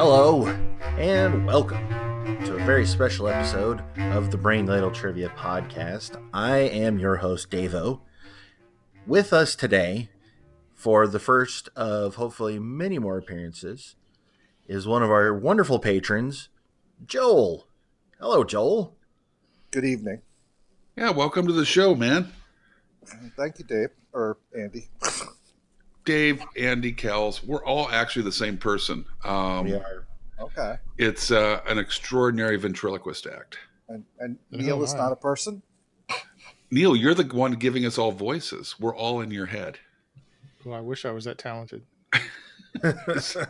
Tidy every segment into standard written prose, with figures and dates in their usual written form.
Hello, and welcome to a very special episode of the Brain Ladle Trivia Podcast. I am your host, Davo. With us today, for the first of hopefully many more appearances, is one of our wonderful patrons, Joel. Hello, Joel. Good evening. Yeah, welcome to the show, man. Thank you, Dave, or Andy. Dave, Andy, Kells, we're all actually the same person. We are. Okay. It's an extraordinary ventriloquist act. And Neil is not a person? Neil, you're the one giving us all voices. We're all in your head. Well, I wish I was that talented. That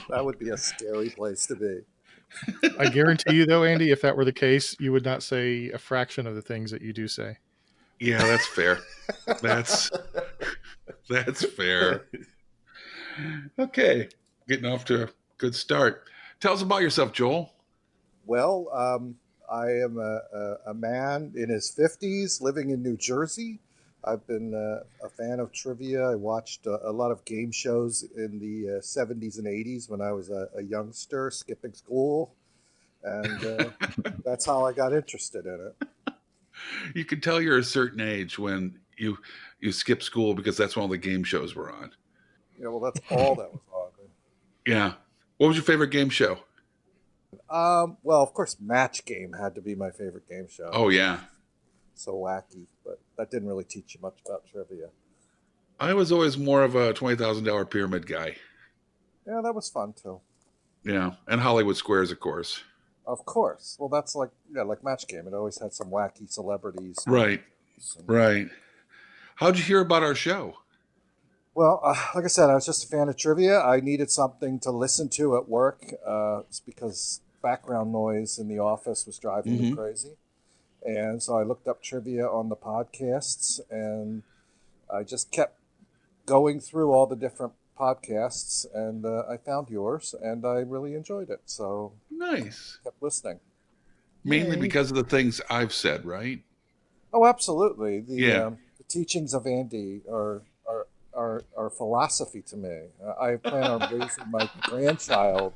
would be a scary place to be. I guarantee you, though, Andy, if that were the case, you would not say a fraction of the things that you do say. Yeah, that's fair. That's fair. Okay, getting off to a good start. Tell us about yourself, Joel. Well, I am a man in his 50s living in New Jersey. I've been a fan of trivia. I watched a lot of game shows in the 70s and 80s when I was a youngster skipping school. And that's how I got interested in it. You can tell you're a certain age when you skip school because that's when all the game shows were on. Yeah, well, that's all that was on. Yeah. What was your favorite game show? Well, of course, Match Game had to be my favorite game show. Oh, yeah. So wacky, but that didn't really teach you much about trivia. I was always more of a $20,000 pyramid guy. Yeah, that was fun too. Yeah, and Hollywood Squares, of course. Of course. Well, that's like Match Game. It always had some wacky celebrities. Right. How'd you hear about our show? Well, like I said, I was just a fan of trivia. I needed something to listen to at work. It's because background noise in the office was driving me crazy. And so I looked up trivia on the podcasts, and I just kept going through all the different podcasts, and I found yours, and I really enjoyed it. So Nice. I kept listening. Mainly because of the things I've said, right? Oh, absolutely. Yeah. The teachings of Andy are philosophy to me. I plan on raising my grandchild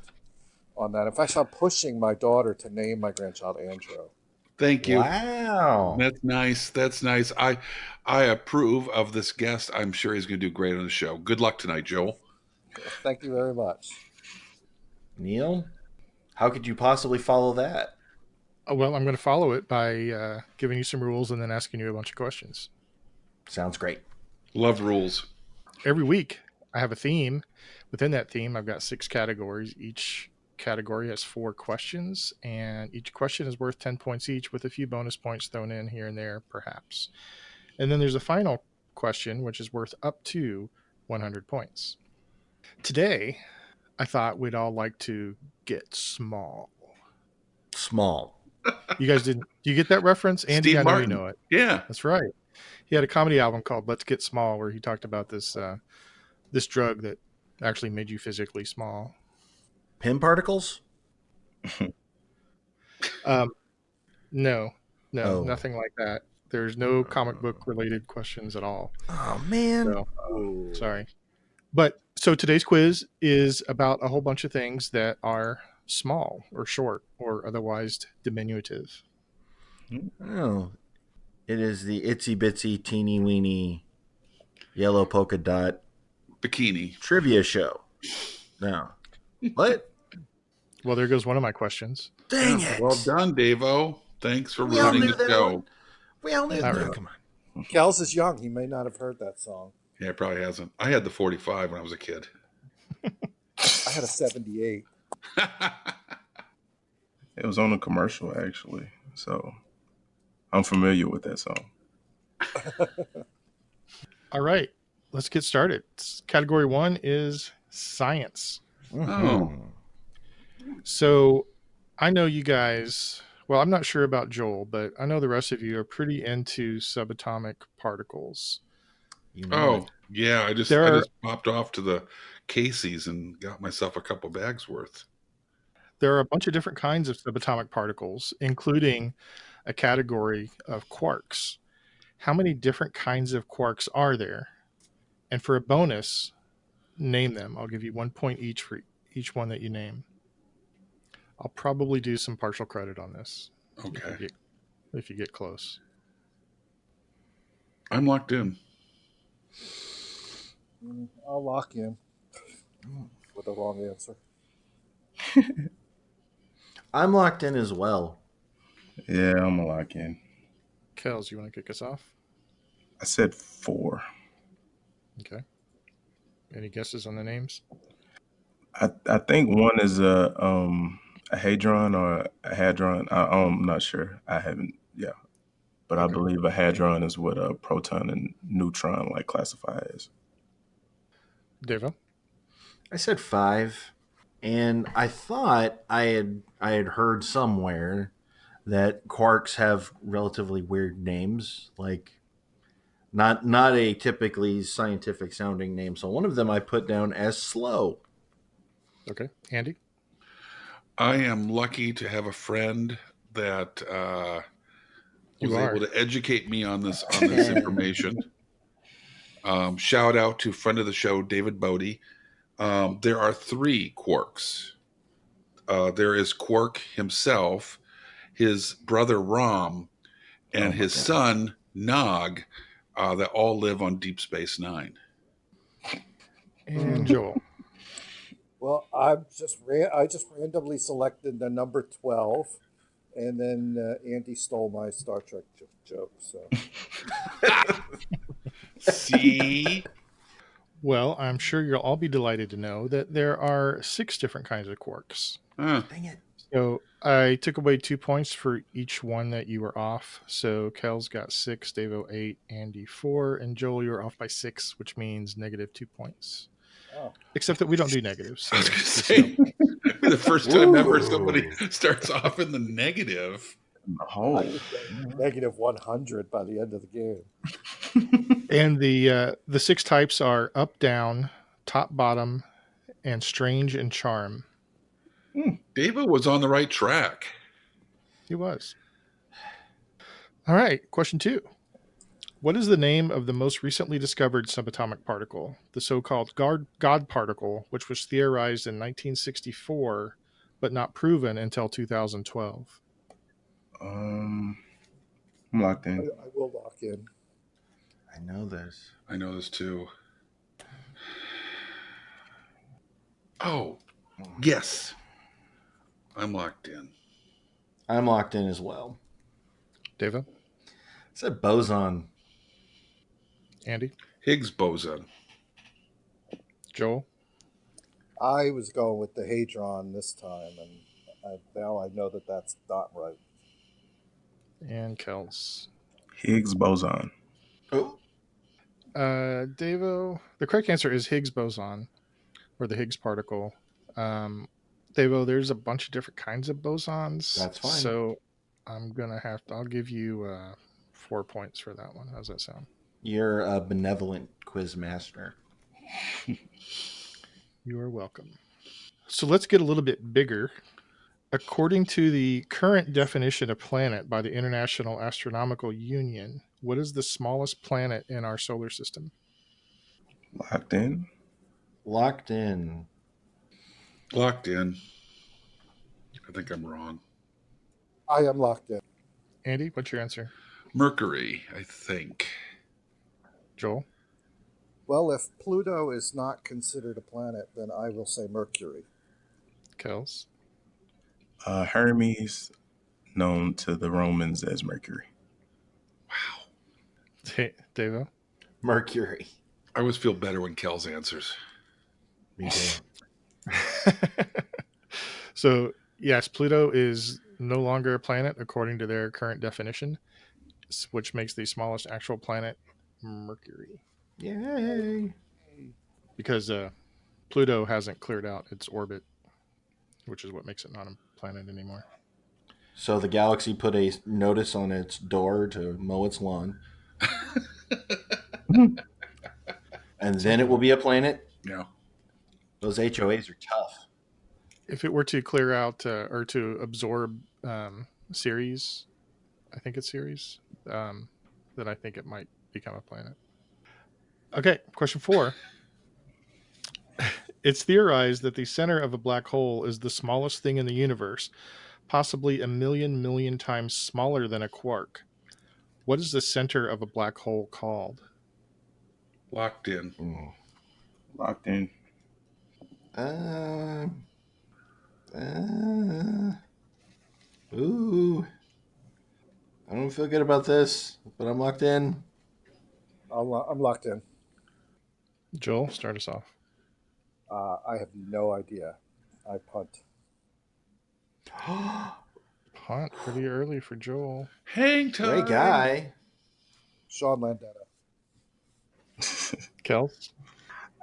on that. In fact, I'm pushing my daughter to name my grandchild Andrew. Thank you. Wow. That's nice. I approve of this guest. I'm sure he's going to do great on the show. Good luck tonight, Joel. Thank you very much. Neil, how could you possibly follow that? Well, I'm going to follow it by giving you some rules and then asking you a bunch of questions. Sounds great. Love rules. Every week, I have a theme. Within that theme, I've got 6 categories. Each category has 4 questions, and each question is worth 10 points each, with a few bonus points thrown in here and there, perhaps. And then there's a final question, which is worth up to 100 points. Today, I thought we'd all like to get small. Small. You guys did you get that reference? Andy, Steve I know Martin. you know it. Yeah. That's right. He had a comedy album called Let's Get Small, where he talked about this this drug that actually made you physically small. Pin particles? No, Oh. nothing like that. There's no comic book related questions at all. Oh, man. So, sorry. But so today's quiz is about a whole bunch of things that are small or short or otherwise diminutive. Oh, it is the itsy bitsy teeny weeny yellow polka dot Bikini. trivia show. No. What? Well, there goes one of my questions. Dang it. Well done, Davo. Thanks for We all running knew the that show. one. We all knew Not that. really. Come on. Kels is young. He may not have heard that song. Yeah, it probably hasn't. I had the 45 when I was a kid. I had a 78. It was on a commercial, actually. So I'm familiar with that song. All right, let's get started. Category 1 is science. Oh. So I know you guys, well, I'm not sure about Joel, but I know the rest of you are pretty into subatomic particles. You know Oh, it. yeah. I just popped off to the Casey's and got myself a couple bags worth. There are a bunch of different kinds of subatomic particles, including a category of quarks. How many different kinds of quarks are there? And for a bonus, name them. I'll give you 1 point each for each one that you name. I'll probably do some partial credit on this. Okay. If you get close. I'm locked in. I'll lock in with a wrong answer. I'm locked in as well. Yeah, I'm gonna lock in. Kels, you want to kick us off? I said 4. Okay. Any guesses on the names? I think one is a hadron or a hadron. I'm not sure. I haven't. Yeah, but I Okay. believe a hadron is what a proton and neutron like classify as. Devo? I said 5, and I thought I had heard somewhere that quarks have relatively weird names, like not a typically scientific sounding name. So one of them I put down as slow. Okay. Andy? I am lucky to have a friend that was You able are. to educate me on this information. Shout out to friend of the show, David Bodie. There are 3 quarks. There is Quark himself, his brother Rom, and his son Nog, that all live on Deep Space Nine. And Joel? Well, I just randomly selected the number 12, and then Andy stole my Star Trek joke. So See? Well, I'm sure you'll all be delighted to know that there are 6 different kinds of quarks. Dang it. So I took away 2 points for each one that you were off. So Kel's got 6, Davo 8, Andy 4, and Joel, you're off by 6, which means negative 2 points. oh, Except that we don't do negatives. I was So going to just say, no. the first time ever Ooh. somebody starts off in the negative. Oh, I could get negative 100 by the end of the game. And the 6 types are up, down, top, bottom, and strange and charm. David was on the right track. He was. All right, question 2. What is the name of the most recently discovered subatomic particle, the so-called God particle, which was theorized in 1964 but not proven until 2012? I'm locked in. I will lock in. I know this. I know this too. Oh, yes. I'm locked in. I'm locked in as well. Deva? I said boson. Andy? Higgs boson. Joel? I was going with the hadron this time, and now I know that that's not right. And Kels? Higgs boson. Oh, Devo, the correct answer is Higgs boson, or the Higgs particle. Devo, there's a bunch of different kinds of bosons. That's fine. So I'll give you 4 points for that one. How's that sound? you're a benevolent quizmaster. You are welcome. So let's get a little bit bigger. According to the current definition of planet by the International Astronomical Union, what is the smallest planet in our solar system? Locked in. Locked in. Locked in. I think I'm wrong. I am locked in. Andy, what's your answer? Mercury, I think. Joel? Well, if Pluto is not considered a planet, then I will say Mercury. Kels? Hermes, known to the Romans as Mercury. Devo? Mercury. I always feel better when Kel's answers. Me too. So, yes, Pluto is no longer a planet according to their current definition, which makes the smallest actual planet Mercury. Yay. Because Pluto hasn't cleared out its orbit, which is what makes it not a planet anymore. So the galaxy put a notice on its door to mow its lawn. And then it will be a planet. Yeah. Those HOAs are tough. If it were to clear out or to absorb Ceres, I think it's Ceres, then I think it might become a planet. Okay, question 4. It's theorized that the center of a black hole is the smallest thing in the universe, possibly a million times smaller than a quark. What is the center of a black hole called? Locked in. Locked in. Uh, uh, ooh. I don't feel good about this, but I'm locked in. I'm locked in. Joel, start us off. I have no idea. I punt. Punt pretty early for Joel. Hang time. Great guy. Sean Landetta. Kels?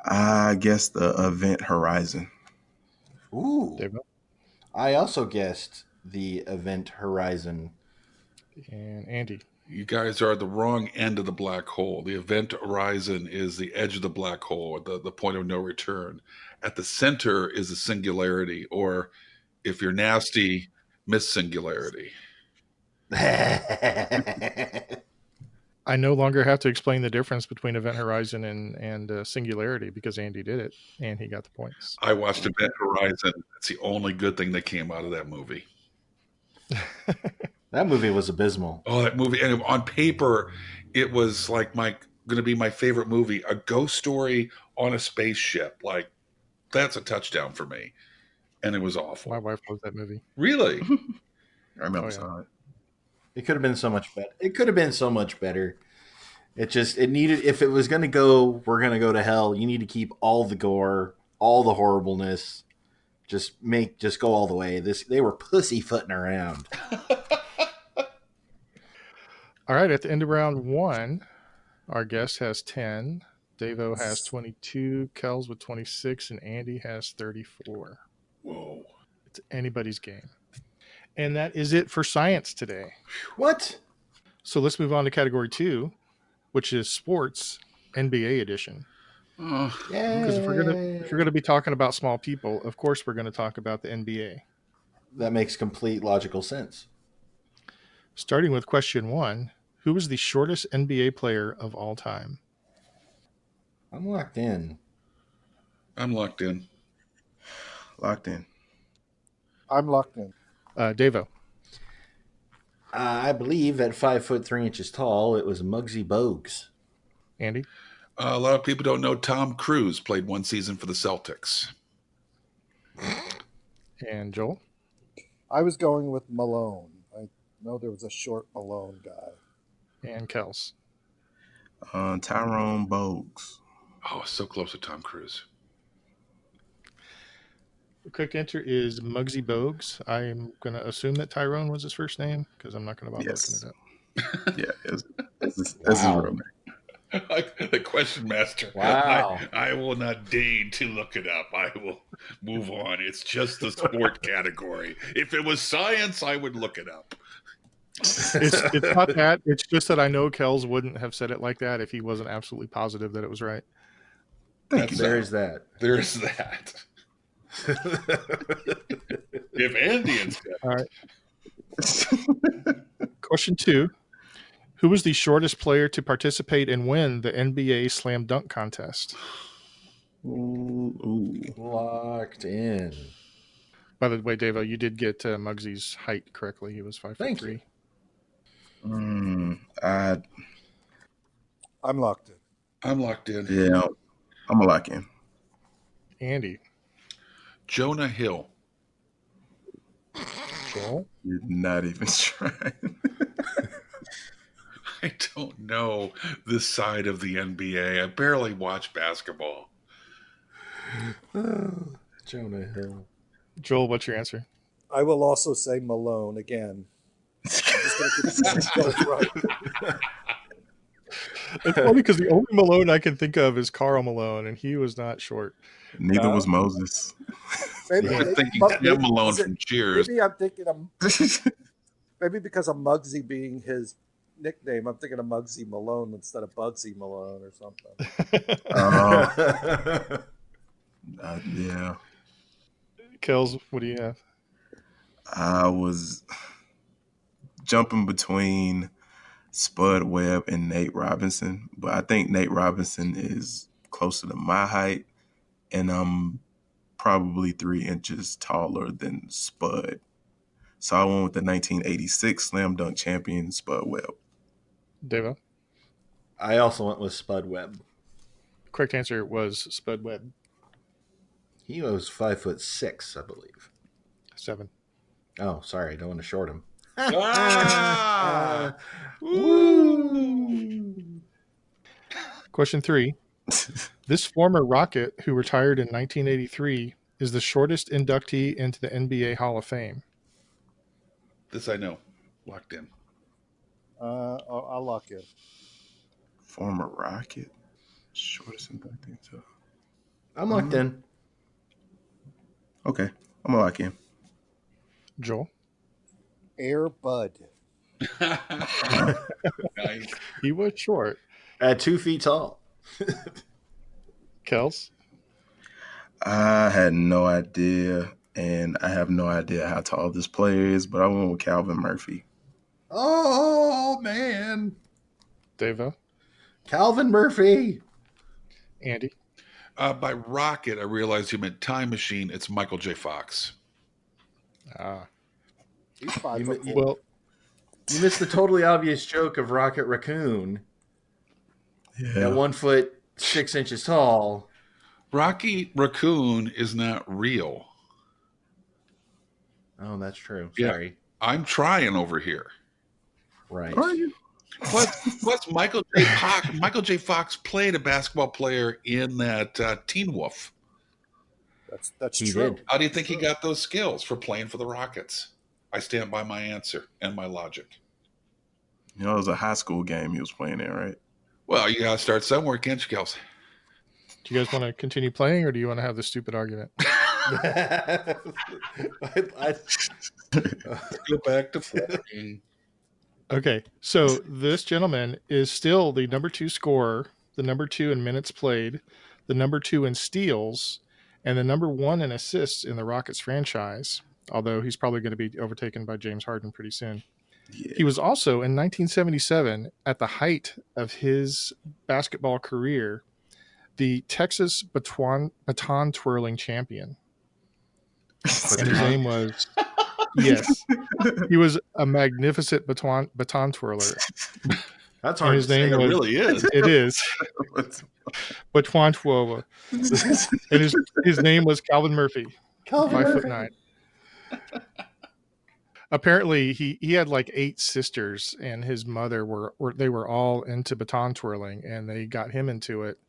I guess the Event Horizon. Ooh. David? I also guessed the Event Horizon. And Andy? You guys are at the wrong end of the black hole. The event horizon is the edge of the black hole, the point of no return. At the center is a singularity, or if you're nasty, miss singularity. I no longer have to explain the difference between Event Horizon and Singularity because Andy did it, and he got the points. I watched Event Horizon. It's the only good thing that came out of that movie. That movie was abysmal. Oh, that movie! And on paper, it was like going to be my favorite movie. A ghost story on a spaceship. Like, that's a touchdown for me. And it was awful. My wife loves that movie. Really? I remember saw it. It could have been so much better. It could have been so much better. It needed, if it was going to go, we're going to go to hell, you need to keep all the gore, all the horribleness. Just go all the way. They were pussyfooting around. All right, at the end of round one, our guest has 10. Davo has 22, Kels with 26, and Andy has 34. Whoa. It's anybody's game. And that is it for science today. What? So let's move on to category 2, which is sports NBA edition. Because if you're going to be talking about small people, of course we're going to talk about the NBA. That makes complete logical sense. Starting with question 1, who is the shortest NBA player of all time? I'm locked in. I'm locked in. Locked in. I'm locked in. Davo. I believe at 5'3" tall, it was Muggsy Bogues. Andy? A lot of people don't know Tom Cruise played one season for the Celtics. And Joel? I was going with Malone. I know there was a short Malone guy. And Kels? Tyrone Bogues. Oh, so close to Tom Cruise. The correct answer is Muggsy Bogues. I'm going to assume that Tyrone was his first name because I'm not going to bother looking it up. Yeah, that's his real name. Like the question master. Wow. I will not deign to look it up. I will move on. It's just the sport category. If it was science, I would look it up. It's not that. It's just that I know Kels wouldn't have said it like that if he wasn't absolutely positive that it was right. There's that. There's that. If Andy instead. All right. Question 2. Who was the shortest player to participate and win the NBA Slam Dunk Contest? Ooh. Locked in. By the way, Davo, you did get Muggsy's height correctly. He was 5'3". Thank you. I'm locked in. I'm locked in. Yeah, I'm a lock in. Andy. Jonah Hill. Joel. You're not even trying. I don't know this side of the NBA. I barely watch basketball. Jonah Hill. Joel, what's your answer? I will also say Malone again. I'm just going to keep it right. It's funny because the only Malone I can think of is Karl Malone, and he was not short. Neither was Moses. Maybe, I was thinking Tim Malone from Cheers. Maybe I'm thinking maybe because of Muggsy being his nickname, I'm thinking of Muggsy Malone instead of Bugsy Malone or something. Yeah. Kels, what do you have? I was jumping between Spud Webb and Nate Robinson, but I think Nate Robinson is closer to my height, and I'm probably 3 inches taller than Spud. So I went with the 1986 Slam Dunk champion, Spud Webb. Devo? I also went with Spud Webb. Correct answer was Spud Webb. He was 5'6", I believe. 7. Oh, sorry, I don't want to short him. Ah! Woo! Question 3. This former Rocket, who retired in 1983, is the shortest inductee into the NBA Hall of Fame. This I know. Locked in. I'll lock in. Former Rocket. Shortest inductee. So. I'm locked in. Okay. I'm going to lock in. Joel? Air Bud. Nice. He was short. At 2 feet tall. Kels? I had no idea, and I have no idea how tall this player is, but I went with Calvin Murphy. Oh, man. Devo? Calvin Murphy. Andy? By Rocket, I realized you meant Time Machine. It's Michael J. Fox. He's 5'4". Well, You missed the totally obvious joke of Rocket Raccoon Yeah. at 1 foot 6 inches tall. Rocky Raccoon is not real. Oh, that's true. Yeah. Sorry. I'm trying over here. Right. Are you? Plus Michael J. Fox played a basketball player in that Teen Wolf. That's He true. did. How do you think he got those skills for playing for the Rockets? I stand by my answer and my logic. You know, it was a high school game he was playing in, right? Well, you got to start somewhere, can't you, Kels? do you guys want to continue playing, or do you want to have the stupid argument? I, Go back to playing. Okay, so this gentleman is still the number 2 scorer, the number 2 in minutes played, the number 2 in steals, and the number 1 in assists in the Rockets franchise, although he's probably going to be overtaken by James Harden pretty soon. Yeah. He was also, in 1977, at the height of his basketball career, the Texas baton twirling champion. And his name was... Yes, he was a magnificent baton twirler. that's And hard his to say. name It was, really is. it is baton twirler, and his name was Calvin Murphy, Calvin 5'9". Apparently, he had like 8 sisters, and his mother were all into baton twirling, and they got him into it.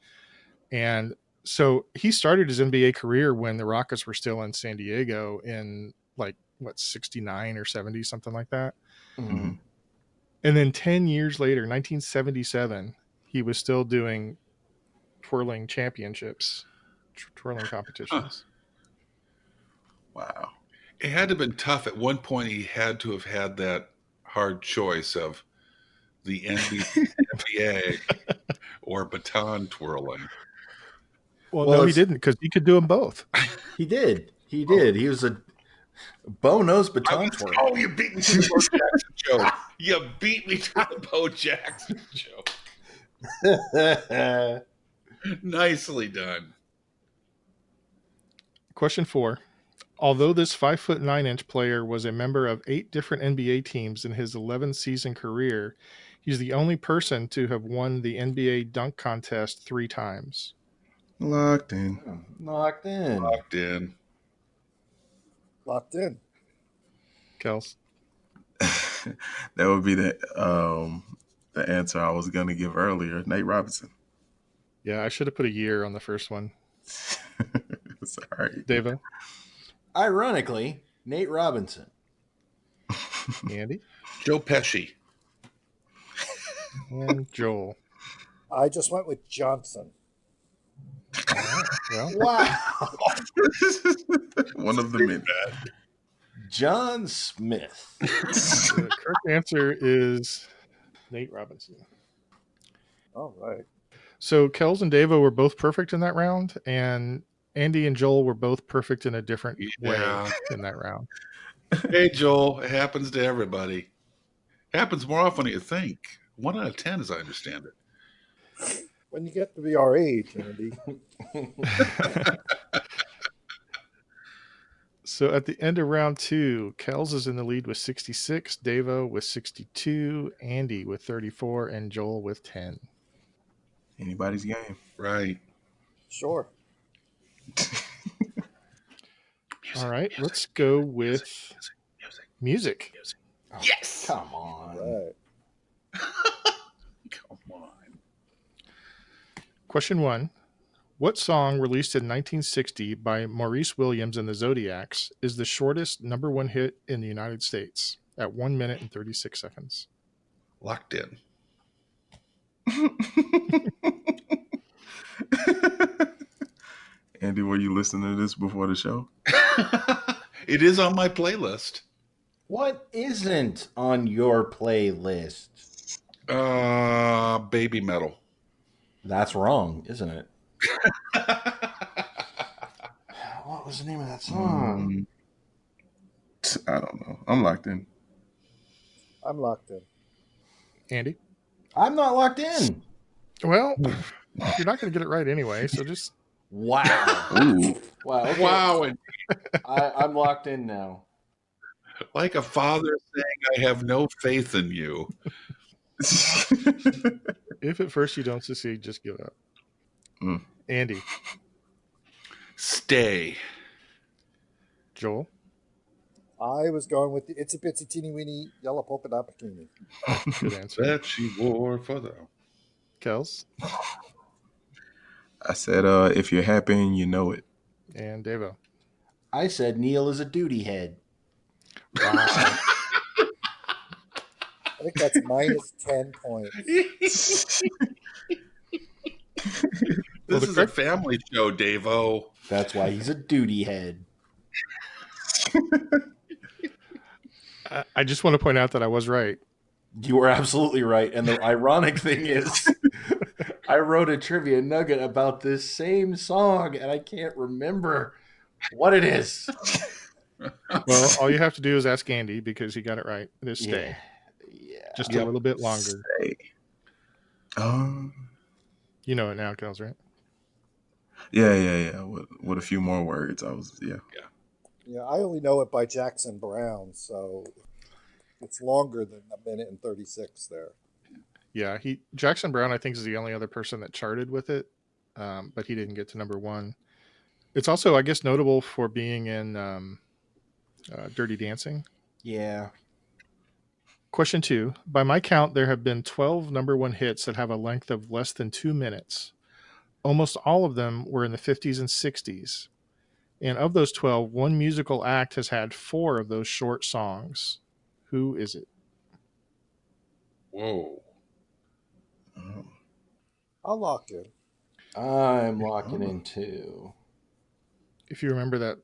And so he started his NBA career when the Rockets were still in San Diego in 69 or 70, something like that. Mm-hmm. And then 10 years later, 1977, he was still doing twirling championships, twirling competitions. Wow. It had to have been tough. At one point, he had to have had that hard choice of the NBA or baton twirling. Well, Well, no, he didn't, because he could do them both. He did. He was a Bo-nosed baton twirler. Oh, you beat me to the Bo Jackson joke. You beat me to the Bo Jackson joke. Nicely done. Question 4. Although this 5'9" player was a member of 8 different NBA teams in his 11-season career, he's the only person to have won the NBA dunk contest 3 times. Locked in. Locked in. Locked in. Locked in. Kels? That would be the answer I was going to give earlier. Nate Robinson. Yeah, I should have put a year on the first one. Sorry. Devo? Ironically, Nate Robinson. Andy? Joe Pesci. And Joel. I just went with Johnson. All right, well, Wow. One of the many. John Smith. the correct answer is Nate Robinson. All right. So Kels and Devo were both perfect in that round, and Andy and Joel were both perfect in a different way in that round. Hey, Joel. It happens to everybody. Happens more often than you think. 1 out of 10, as I understand it. When you get to be our age, Andy. So at the end of round 2, Kels is in the lead with 66, Davo with 62, Andy with 34, and Joel with 10. Anybody's game. Right. Sure. All right, let's go with music. Oh, Yes. come on. Right. Come on. Question 1. What song released in 1960 by Maurice Williams and the Zodiacs is the shortest number 1 hit in the United States at 1 minute and 36 seconds? Locked in. Andy, were you listening to this before the show? It is on my playlist. What isn't on your playlist? Baby metal. That's wrong, isn't it? What was the name of that song? I don't know. I'm locked in. I'm locked in. Andy? I'm not locked in. Well, you're not going to get it right anyway, so just... Wow. Ooh. Wow. Okay. Wow. And I'm locked in now. like a father saying, I have no faith in you. If at first you don't succeed, just give up. Andy? Stay. Joel? I was going with the Itsy Bitsy Teeny Weeny Yellow Polka Dot Bikini. Good answer. That she wore for the... Kels? I said, if you're happy and you know it. And Davo? I said Neil is a duty head. Wow. I think that's minus 10 points. This is a family show, Davo. That's why he's a duty head. I just want to point out that I was right. You were absolutely right. And the ironic thing is, I wrote a trivia nugget about this same song, and I can't remember what it is. Well, all you have to do is ask Andy because he got it right. It is Stay. Yeah. Just a little bit longer. Stay. You know it now, Kels, right? Yeah. With a few more words, Yeah, I only know it by Jackson Brown, so it's longer than a minute and 36 there. Yeah, Jackson Brown, I think, is the only other person that charted with it, but he didn't get to number 1. It's also, I guess, notable for being in Dirty Dancing. Yeah. Question 2. By my count, there have been 12 number 1 hits that have a length of less than 2 minutes. Almost all of them were in the 50s and 60s. And of those 12, one musical act has had 4 of those short songs. Who is it? Whoa. I'll lock in. I'm locking in too. If you remember that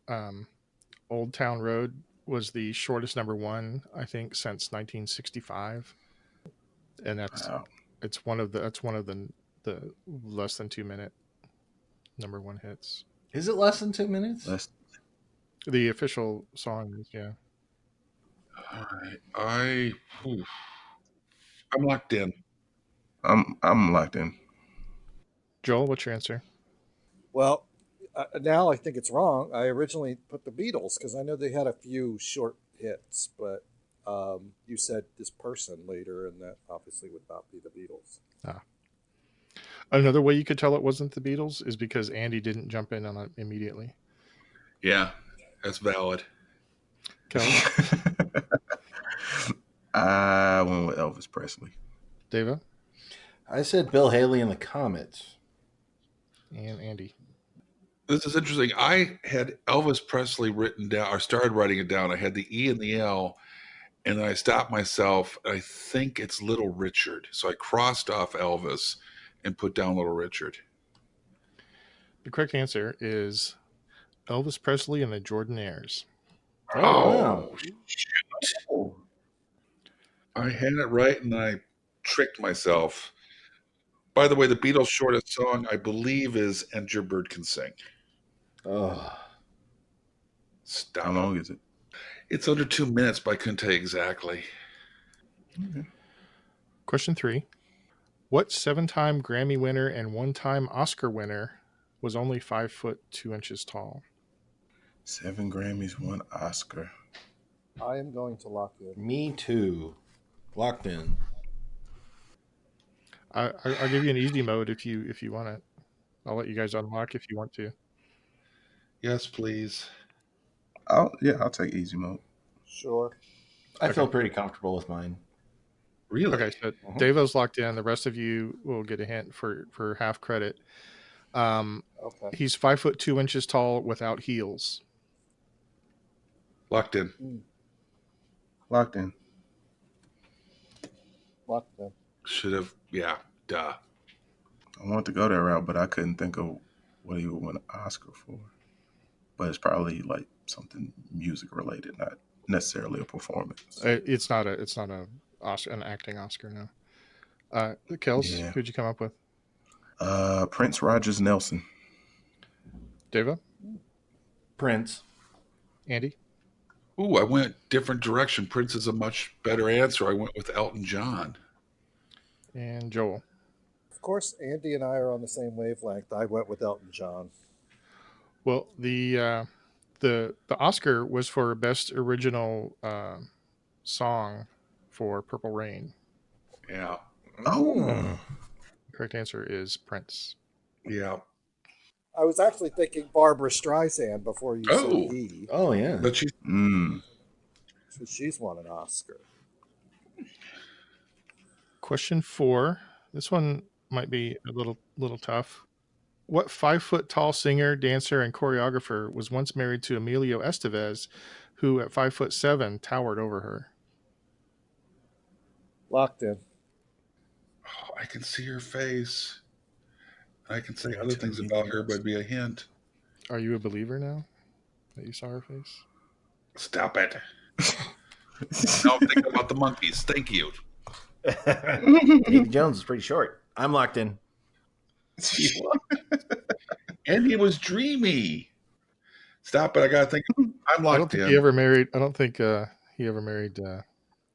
Old Town Road was the shortest number 1, I think, since 1965. And that's one of the less than 2 minute number 1 hits. Is it less than 2 minutes? The official song is, yeah. All right. I'm locked in. I'm locked in. Joel, what's your answer? Well, now I think it's wrong. I originally put the Beatles because I know they had a few short hits, but you said this person later, and that obviously would not be the Beatles. Another way you could tell it wasn't the Beatles is because Andy didn't jump in on it immediately. Yeah, that's valid. Kelly? I went with Elvis Presley. Dava? I said Bill Haley and the Comets. And Andy. This is interesting. I had Elvis Presley written down, or started writing it down. I had the E and the L, and then I stopped myself. I think it's Little Richard. So I crossed off Elvis and put down Little Richard. The correct answer is Elvis Presley and the Jordanaires. Wow. Shoot. I had it right, and I tricked myself. By the way, the Beatles' shortest song, I believe, is "And Your Bird Can Sing." Oh. Stop. How long is it? It's under 2 minutes, but I couldn't tell you exactly. Okay. Question 3. What 7-time Grammy winner and 1-time Oscar winner was only 5 foot 2 inches tall? 7 Grammys, 1 Oscar. I am going to lock in. Me too. Locked in. I'll give you an easy mode if you want it. I'll let you guys unlock if you want to. Yes, please. I'll take easy mode. Sure. I feel Okay. pretty comfortable with mine. Really? Okay, so Davo's locked in. The rest of you will get a hint for half credit. Okay. He's 5'2" tall without heels. Locked in. Locked in. Locked in. Should have. Yeah. Duh. I wanted to go that route, but I couldn't think of what he would win an Oscar for. But it's probably like something music related, not necessarily a performance. It's not a Oscar, an acting Oscar. No. Kels, Yeah. who'd you come up with? Prince Rogers Nelson. Davo? Prince. Andy? Ooh, I went different direction. Prince is a much better answer. I went with Elton John. And Joel? Of course, Andy and I are on the same wavelength. I went with Elton John. Well, the Oscar was for best original song for Purple Rain. Yeah. Oh. Correct answer is Prince. Yeah. I was actually thinking Barbara Streisand before you said Oh. he. Oh, yeah. But she's So she's won an Oscar. Question 4. This one might be a little tough. What 5-foot tall singer, dancer, and choreographer was once married to Emilio Estevez, who at 5'7" towered over her? Locked in. Oh, I can see her face. I can say other things about her, but it'd be a hint. Are you a believer now that you saw her face? Stop it. Now I'm thinking about the monkeys. Thank you. Davy Jones is pretty short. I'm locked in. And he was dreamy. Stop it. I got to think. I'm I don't locked think in. he ever married. I don't think he ever married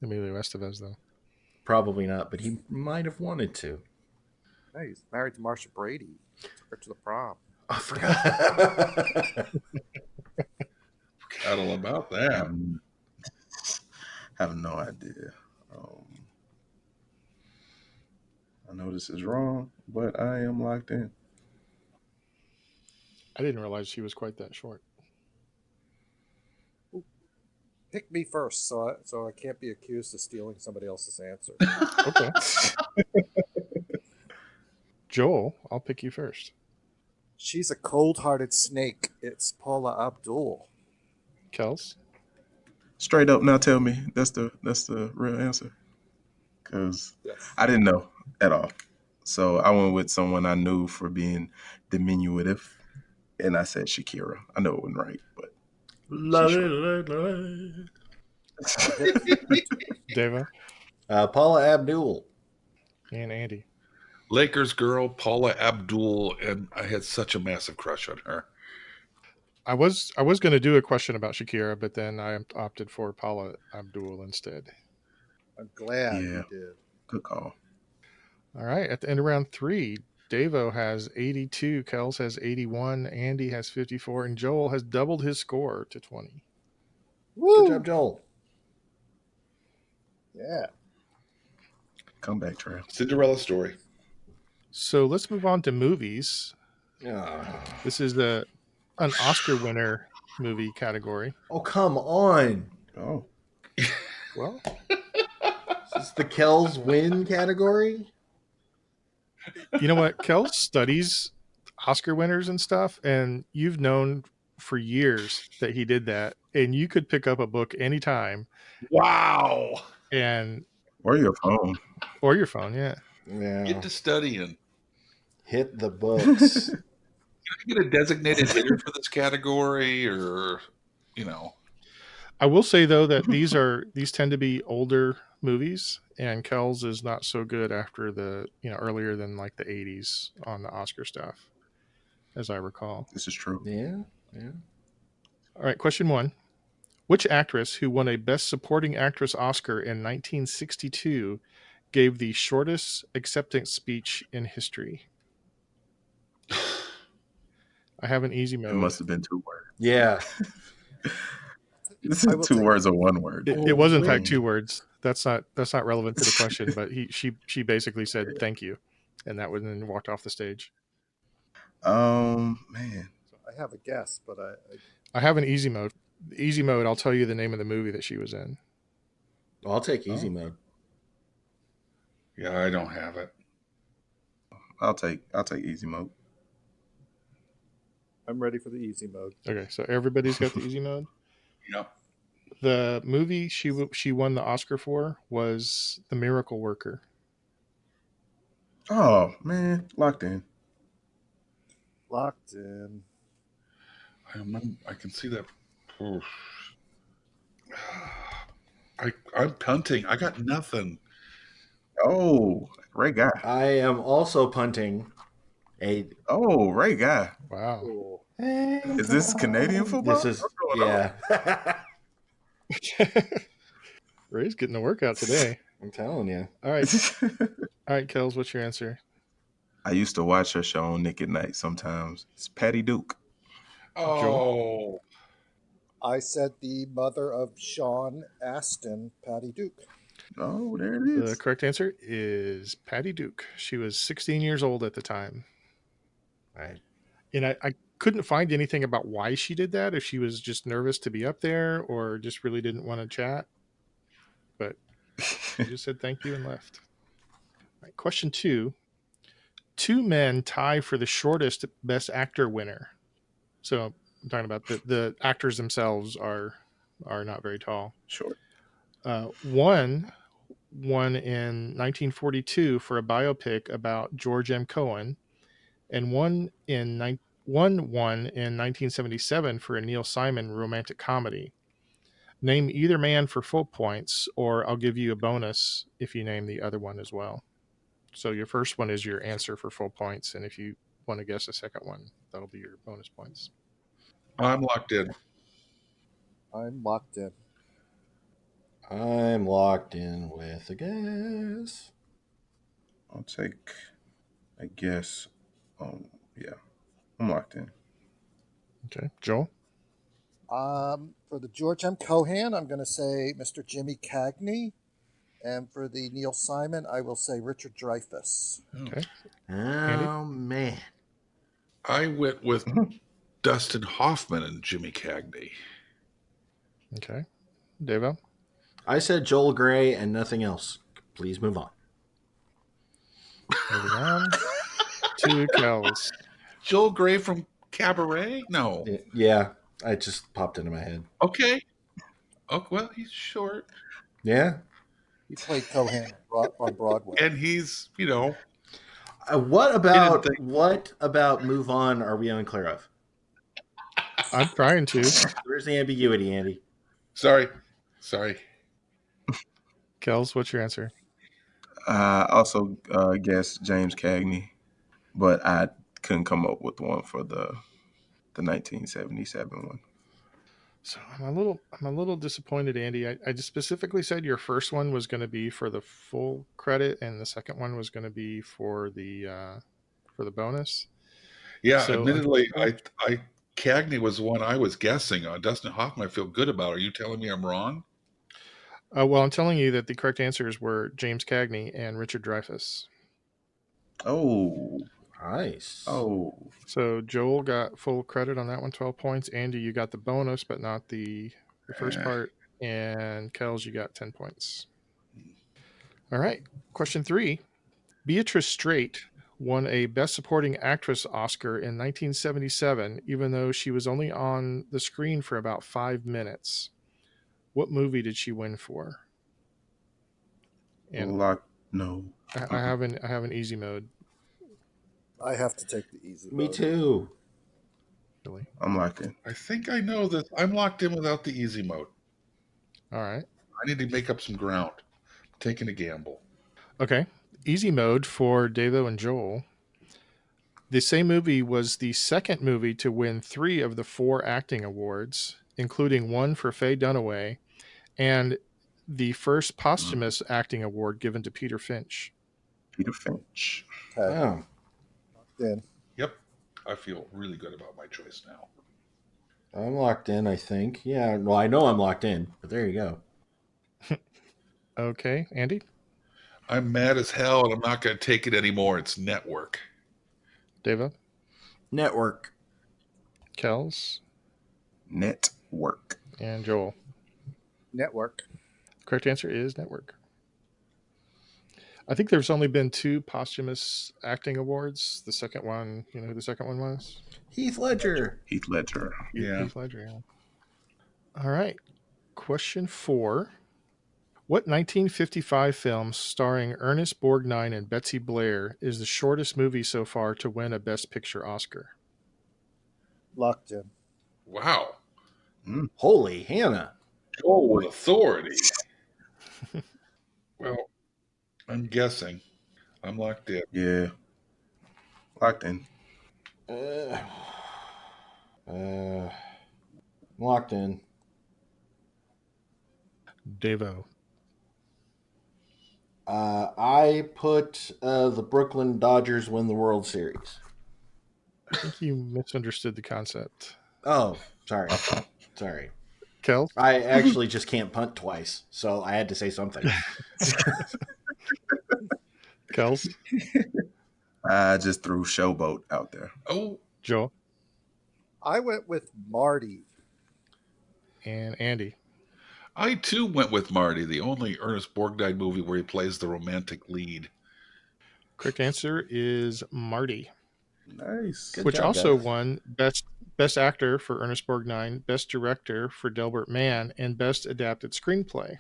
Emilio Estevez, though. Probably not, but he might have wanted to. Hey, he's married to Marsha Brady. Took her to the prom. I forgot. Forgot all about that. Have no idea. I know this is wrong, but I am locked in. I didn't realize she was quite that short. Pick me first, so I can't be accused of stealing somebody else's answer. Okay. Joel, I'll pick you first. She's a cold-hearted snake. It's Paula Abdul. Kels? Straight up, now tell me that's the real answer. Because Yes. I didn't know at all. So I went with someone I knew for being diminutive, and I said Shakira. I know it wasn't right, but Deva? Paula Abdul. And Andy. Lakers girl, Paula Abdul, and I had such a massive crush on her. I was going to do a question about Shakira, but then I opted for Paula Abdul instead. I'm glad you did. Good call. All right. At the end of round 3, Davo has 82, Kels has 81, Andy has 54, and Joel has doubled his score to 20. Woo! Good job, Joel. Yeah. Comeback trail. Cinderella story. So let's move on to movies. This is an Oscar winner movie category. Oh, come on. Oh. Well, Is this the Kells win category? you know what? Kels studies Oscar winners and stuff, and you've known for years that he did that, and you could pick up a book anytime. Wow. Or your phone. Or your phone, yeah. Get to studying. Hit the books. Can I get a designated hitter for this category, or, I will say though that these tend to be older movies, and Kells is not so good after the earlier than like the 80s on the Oscar stuff, as I recall. This is true. Yeah. All right, question 1. Which actress who won a Best Supporting Actress Oscar in 1962 gave the shortest acceptance speech in history? I have an easy It mode. must have been 2 words. Yeah. This is I will 2 take words or 1 word. It was in fact Wait. 2 words. That's not relevant to the question, but she basically said thank you, and that was then walked off the stage. Man. I have a guess, but I have an easy mode. The easy mode, I'll tell you the name of the movie that she was in. Well, I'll take easy mode. Yeah, I don't have it. I'll take easy mode. I'm ready for the easy mode. Okay, so everybody's got the easy mode. Yep. The movie she won the Oscar for was The Miracle Worker. Oh man, locked in. Locked in. I remember. I can see that. Oof. I'm punting. I got nothing. Oh, Ray Guy. I am also punting a. Oh, Ray Guy. Wow. Cool. Is this Canadian football? This is What's going on? yeah. Ray's getting a workout today. I'm telling you. All right, Kels, what's your answer? I used to watch her show on Nick at Night sometimes. It's Patty Duke. Oh, I said the mother of Sean Astin, Patty Duke. Oh, there it is. The correct answer is Patty Duke. She was 16 years old at the time. Right. And I couldn't find anything about why she did that, if she was just nervous to be up there or just really didn't want to chat. But she just said thank you and left. All right, question 2. 2 men tie for the shortest Best Actor winner. So I'm talking about the actors themselves are not very tall. Short. One won in 1942 for a biopic about George M. Cohan, and one won in 1977 for a Neil Simon romantic comedy. Name either man for full points, or I'll give you a bonus if you name the other one as well. So your first one is your answer for full points, and if you want to guess a second one, that'll be your bonus points. I'm locked in. I'm locked in. I'm locked in with a guess. I'll take a guess. Yeah, I'm locked in. Okay, Joel? For the George M. Cohan, I'm going to say Mr. Jimmy Cagney. And for the Neil Simon, I will say Richard Dreyfuss. Okay. Oh, man. I went with Dustin Hoffman and Jimmy Cagney. Okay. Devo? I said Joel Gray and nothing else. Please move on. Moving on to Kels. Joel Gray from Cabaret? No. Yeah, it just popped into my head. Okay. Oh, well, he's short. Yeah. He played Cohan on Broadway. And he's, What about Move On are we unclear of? I'm trying to. Where's the ambiguity, Andy? Sorry. Kels, what's your answer? Also guess James Cagney, but I couldn't come up with one for the 1977 one. So I'm a little disappointed, Andy. I just specifically said your first one was going to be for the full credit, and the second one was going to be for the bonus. Yeah, So, admittedly, I Cagney was the one I was guessing on. Dustin Hoffman, I feel good about. Are you telling me I'm wrong? Well, I'm telling you that the correct answers were James Cagney and Richard Dreyfuss. Oh, Nice. oh. So Joel got full credit on that one, 12 points. Andy, you got the bonus, but not the first part. And Kels, you got 10 points. All right. Question 3. Beatrice Straight won a Best Supporting Actress Oscar in 1977, even though she was only on the screen for about 5 minutes. What movie did she win for? And No. I have an easy mode. I have to take the easy Me mode. too. Really. I'm locked in. I think I know this. I'm locked in without the easy mode. All right. I need to make up some ground. I'm taking a gamble. Okay. Easy mode for Devo and Joel. The same movie was the second movie to win 3 of the 4 acting awards, including one for Faye Dunaway, and the first posthumous acting award given to Peter Finch. Peter Finch. Okay. Oh. Locked in. Yep. I feel really good about my choice now. I'm locked in, I think. Yeah, well, I know I'm locked in, but there you go. Okay, Andy? I'm mad as hell, and I'm not going to take it anymore. It's network. Deva? Network. Kels? Network. And Joel? Network. Correct answer is network. I think there's only been 2 posthumous acting awards. The second one, you know who the second one was? Heath Ledger. Heath Ledger. Yeah. Heath Ledger. Yeah. All right. Question 4. What 1955 film starring Ernest Borgnine and Betsy Blair is the shortest movie so far to win a Best Picture Oscar? Locked in. Wow. Holy Hannah. Joel with authority. Well, I'm guessing. I'm locked in. Yeah. Locked in. Locked in. Devo. I put the Brooklyn Dodgers win the World Series. I think you misunderstood the concept. Oh, sorry. Sorry. Kel? I actually just can't punt twice, so I had to say something. Kels? I just threw Showboat out there. Oh, Joel? I went with Marty. And Andy. I too went with Marty, the only Ernest Borgnine movie where he plays the romantic lead. Correct answer is Marty. Nice. Good which job, also guys. won Best Actor for Ernest Borgnine, Best Director for Delbert Mann, and Best Adapted Screenplay.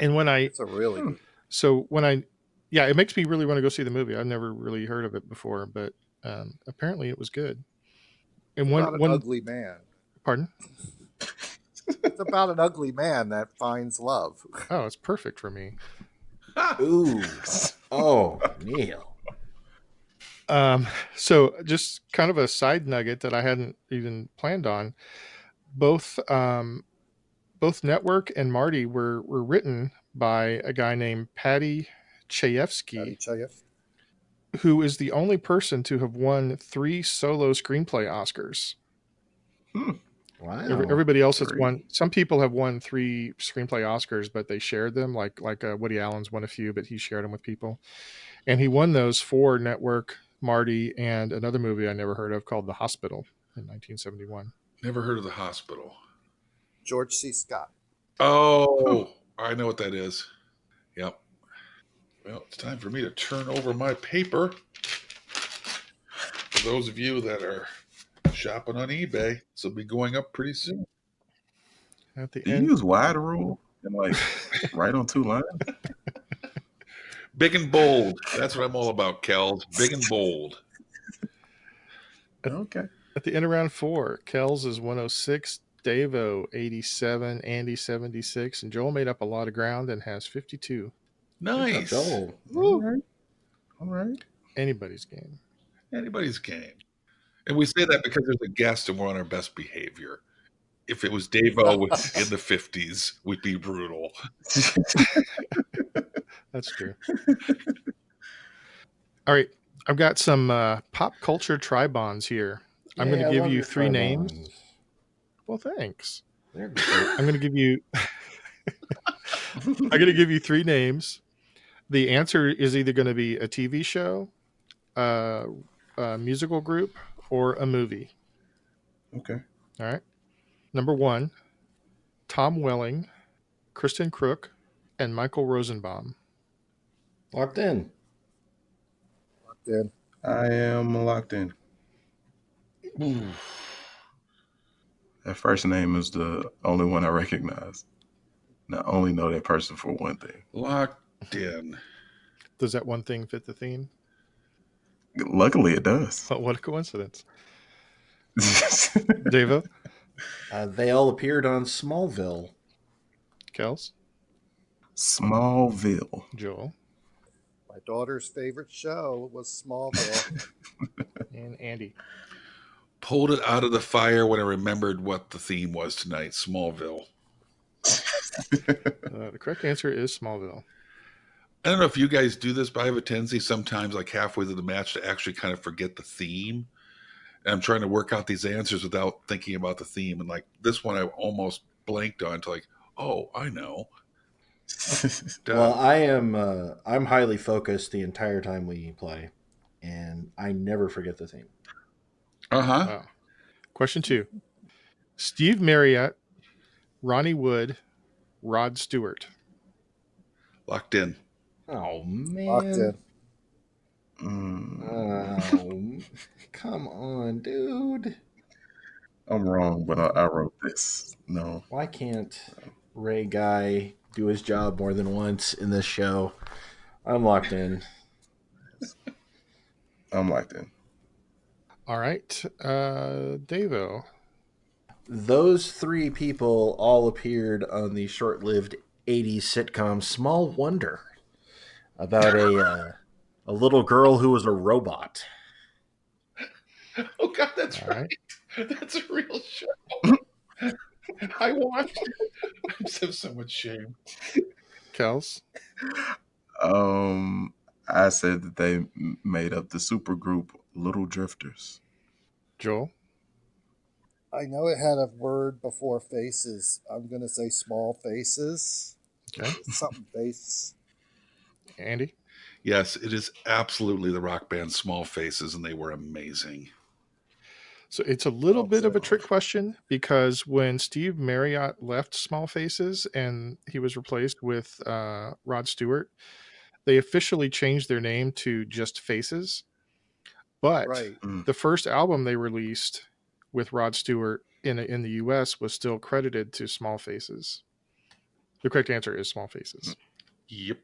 And when I It's a really good. so when I yeah, it makes me really want to go see the movie. I've never really heard of it before, but apparently it was good. And About an one ugly man. pardon? It's about an ugly man that finds love. Oh, it's perfect for me. Ooh. Oh, Neil. So just kind of a side nugget that I hadn't even planned on. Both Network and Marty were written by a guy named Patty Chayefsky, Chayev. who is the only person to have won 3 solo screenplay Oscars. Wow. Everybody else has 3. won. Some people have won 3 screenplay Oscars, but they shared them. Like Woody Allen's won a few, but he shared them with people. And he won those for Network, Marty, and another movie I never heard of called The Hospital in 1971. Never heard of The Hospital. George C. Scott. Oh, I know what that is. Yep. Well, it's time for me to turn over my paper. For those of you that are shopping on eBay, this will be going up pretty soon. At the Do you end, use wide rule and like right on 2 lines? Big and bold. That's what I'm all about, Kels. Big and bold. Okay. at the end of round 4, Kells is 106, Davo 87, Andy 76, and Joel made up a lot of ground and has 52. Nice. Joel. All right. All right. Anybody's game. Anybody's game. And we say that because there's a guest and we're on our best behavior. If it was Davo in the 50s, we'd be brutal. That's true. All right. I've got some pop culture tri-bonds here. I'm going to give you 3 names. Well, thanks. They're great. I'm going to give you I'm going to give you 3 names. The answer is either going to be a TV show, a musical group, or a movie. Okay. All right. Number 1, Tom Welling, Kristen Crook, and Michael Rosenbaum. Locked in. Locked in. I am locked in. That first name is the only one I recognize. And I only know that person for one thing. Locked in. Does that one thing fit the theme? Luckily, it does. But what a coincidence. Devo? They all appeared on Smallville. Kels? Smallville. Joel? My daughter's favorite show was Smallville. And Andy? Pulled it out of the fire when I remembered what the theme was tonight, Smallville. The correct answer is Smallville. I don't know if you guys do this, but I have a tendency sometimes, like halfway through the match, to actually kind of forget the theme. And I'm trying to work out these answers without thinking about the theme. And like this one, I almost blanked on to like, oh, I know. Well, I'm highly focused the entire time we play, and I never forget the theme. Uh-huh. Wow. Question 2. Steve Marriott, Ronnie Wood, Rod Stewart. Locked in. Oh Locked man. in. Oh, come on, dude. I'm wrong, but I wrote this. No, Why can't Ray Guy do his job more than once in this show? I'm locked in. I'm locked in. All right. Davo. Those three people all appeared on the short-lived 80s sitcom Small Wonder about a little girl who was a robot. Oh God, that's All right. That's a real show. I watched it. I just have so much shame. Kels. I said that they made up the supergroup Little Drifters. Joel. I know it had a word before faces. I'm going to say small faces. Okay. Something face. Andy. Yes, it is absolutely the rock band Small Faces, and they were amazing. So it's a little bit of a Okay. trick question because when Steve Marriott left Small Faces and he was replaced with Rod Stewart, they officially changed their name to just Faces. But Right. the first album they released with Rod Stewart in the US was still credited to Small Faces. The correct answer is Small Faces. Yep.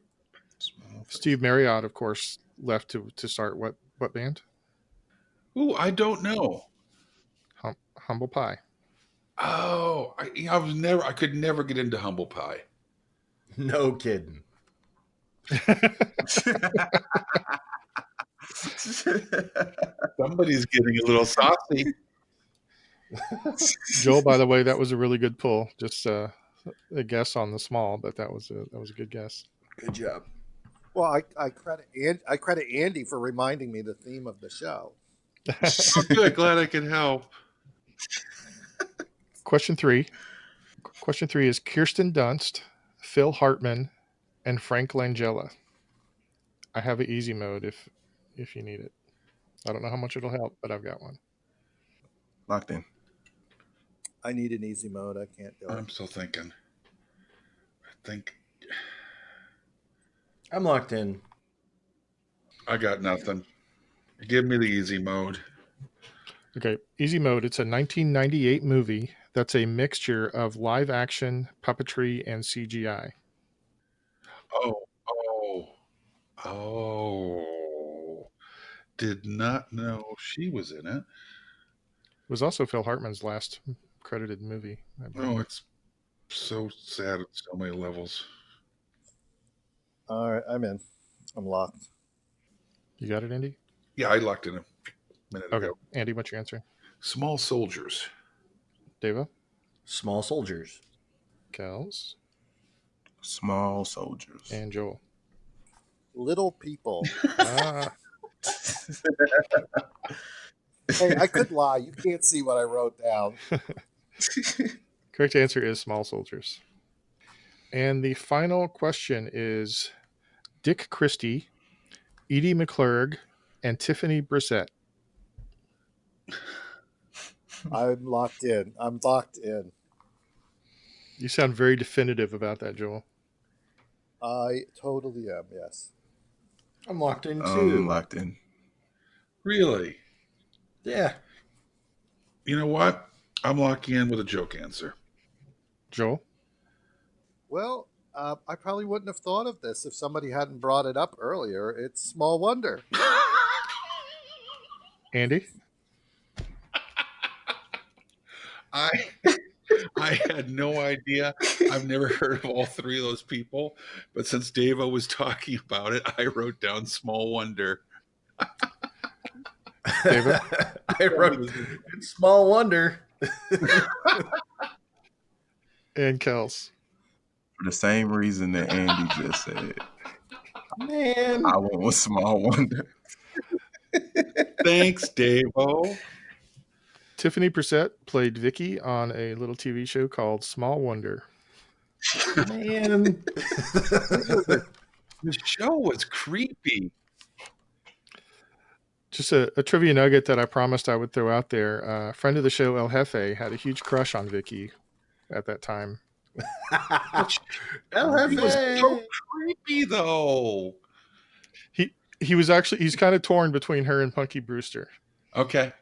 Steve Marriott, of course, left to start what band? Ooh, I don't know. Humble Pie. Oh, I could never get into Humble Pie. No kidding. Somebody's getting a little saucy. Joel, by the way, that was a really good pull. Just a guess on the small, but that was a good guess. Good job. Well, I credit Andy for reminding me the theme of the show. Oh, good. Glad I could help. Question 3. Question 3 is Kirsten Dunst, Phil Hartman, and Frank Langella. I have an easy mode if you need it. I don't know how much it'll help, but I've got one. Locked in. I need an easy mode. I can't do it. I'm still thinking. I think I'm locked in. I got nothing. Give me the easy mode. Okay, easy mode. It's a 1998 movie that's a mixture of live action, puppetry, and CGI. Oh. Did not know she was in it. It was also Phil Hartman's last credited movie. Oh, it's so sad at so many levels. All right, I'm in. I'm locked. You got it, Andy? Yeah, I locked in a minute Okay. ago. Andy, what's your answer? Small Soldiers. Deva? Small Soldiers. Kels? Small Soldiers. And Joel. Little people. Ah, Hey, I could lie. You can't see what I wrote down. correct answer is Small Soldiers. And the final question is Dick Christie, Edie McClurg, and Tiffany Brissett. I'm locked in. I'm locked in. You sound very definitive about that, Joel. I totally am. Yes. I'm locked in too. I'm locked in. Really? Yeah. You know what? I'm locking in with a joke answer. Joel? Well, I probably wouldn't have thought of this if somebody hadn't brought it up earlier. It's Small Wonder. Andy? I had no idea. I've never heard of all three of those people. But since Davo was talking about it, I wrote down Small Wonder. David? I wrote Small Wonder. And Kels? For the same reason that Andy just said. Man. I went with Small Wonder. Thanks, Davo. Tiffany Brissett played Vicky on a little TV show called Small Wonder. Man. The show was creepy. Just a trivia nugget that I promised I would throw out there. A friend of the show, El Jefe, had a huge crush on Vicky at that time. El He was so Jefe. creepy, though. He's kind of torn between her and Punky Brewster. Okay.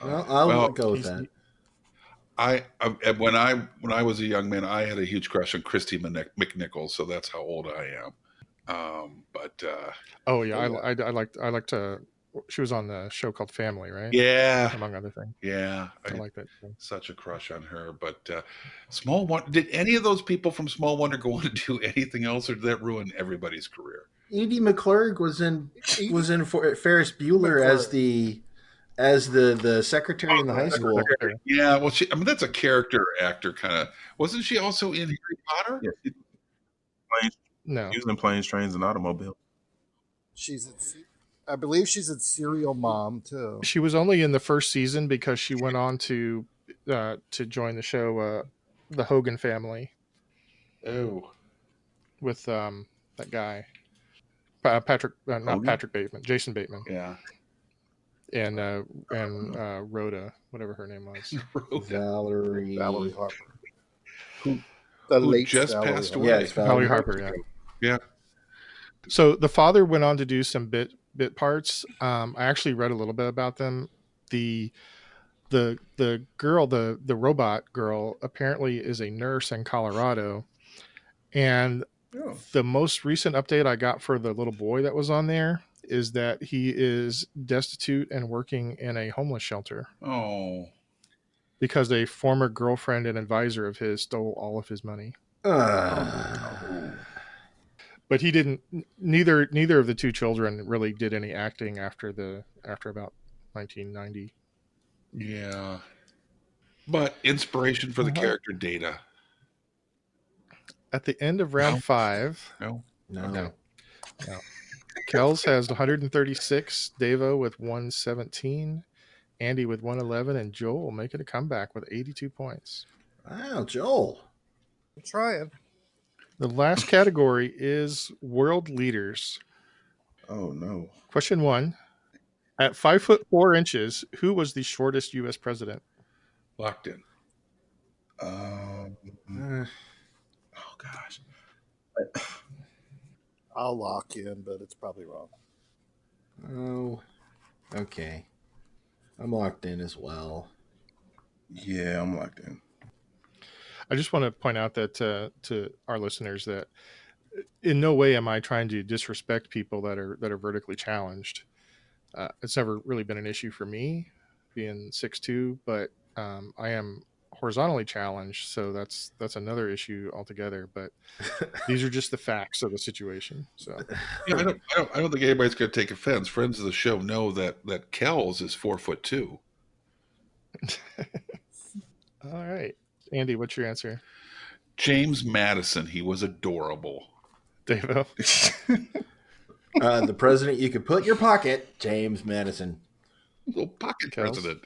Well, I'll go with he's- that. When I was a young man, I had a huge crush on Christy McNichols, so that's how old I am. Oh yeah, I liked. She was on the show called Family, right? Yeah, among other things. Yeah, I like that. Such a crush on her. But Small Wonder, did any of those people from Small Wonder go on to do anything else, or did that ruin everybody's career? Edie McClurg was in Ferris Bueller as the secretary in the high school. Yeah, well, that's a character actor kind of. Wasn't she also in Harry Potter? Yeah, no, she was in Planes, Trains, and Automobiles. I believe she's a Serial Mom too. She was only in the first season because she went on to join the show, The Hogan Family. Oh, with that guy, Patrick, not Hogan? Patrick Bateman, Jason Bateman. Yeah, and Rhoda, whatever her name was, Valerie Harper, who late just Valerie passed Harper. away. Yes, Valerie Harper. Yeah. So the father went on to do some bit parts. I actually read a little bit about them. The girl, the robot girl, apparently is a nurse in Colorado, and the most recent update I got for the little boy that was on there is that he is destitute and working in a homeless shelter. Oh, because a former girlfriend and advisor of his stole all of his money. But he didn't. Neither of the two children really did any acting after about 1990. Yeah, but inspiration for the character Data. At the end of round 5, No. Kells has 136, Davo with 117, Andy with 111, and Joel making a comeback with 82 points. Wow, Joel. I'm trying. The last category is world leaders. Oh no. Question 1. At 5'4", who was the shortest U.S. president? Locked in. Oh gosh. I'll lock in, but it's probably wrong. Oh, okay. I'm locked in as well. Yeah, I'm locked in. I just want to point out that to our listeners that in no way am I trying to disrespect people that are vertically challenged. It's never really been an issue for me, being 6'2", but I am horizontally challenged, so that's another issue altogether. But these are just the facts of the situation. So yeah, I don't think anybody's going to take offense. Friends of the show know that Kells is 4'2". All right, Andy, what's your answer? James Madison. He was adorable. Davo. The president you could put in your pocket, James Madison. Little pocket president.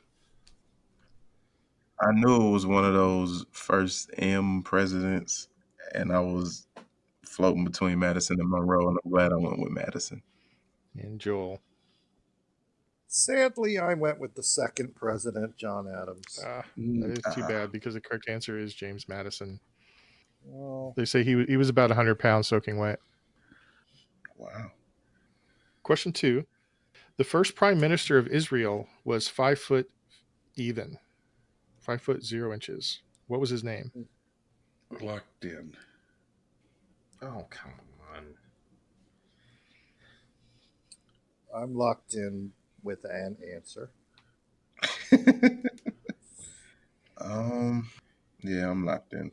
I knew it was one of those first M presidents, and I was floating between Madison and Monroe, and I'm glad I went with Madison. And Joel. Sadly, I went with the second president, John Adams. That is too bad because the correct answer is James Madison. Well, They say he was about 100 pounds soaking wet. Wow. Question 2. The first prime minister of Israel was 5 foot even. 5'0". What was his name? Locked in. Oh, come on. I'm locked in with an answer. Yeah, I'm locked in.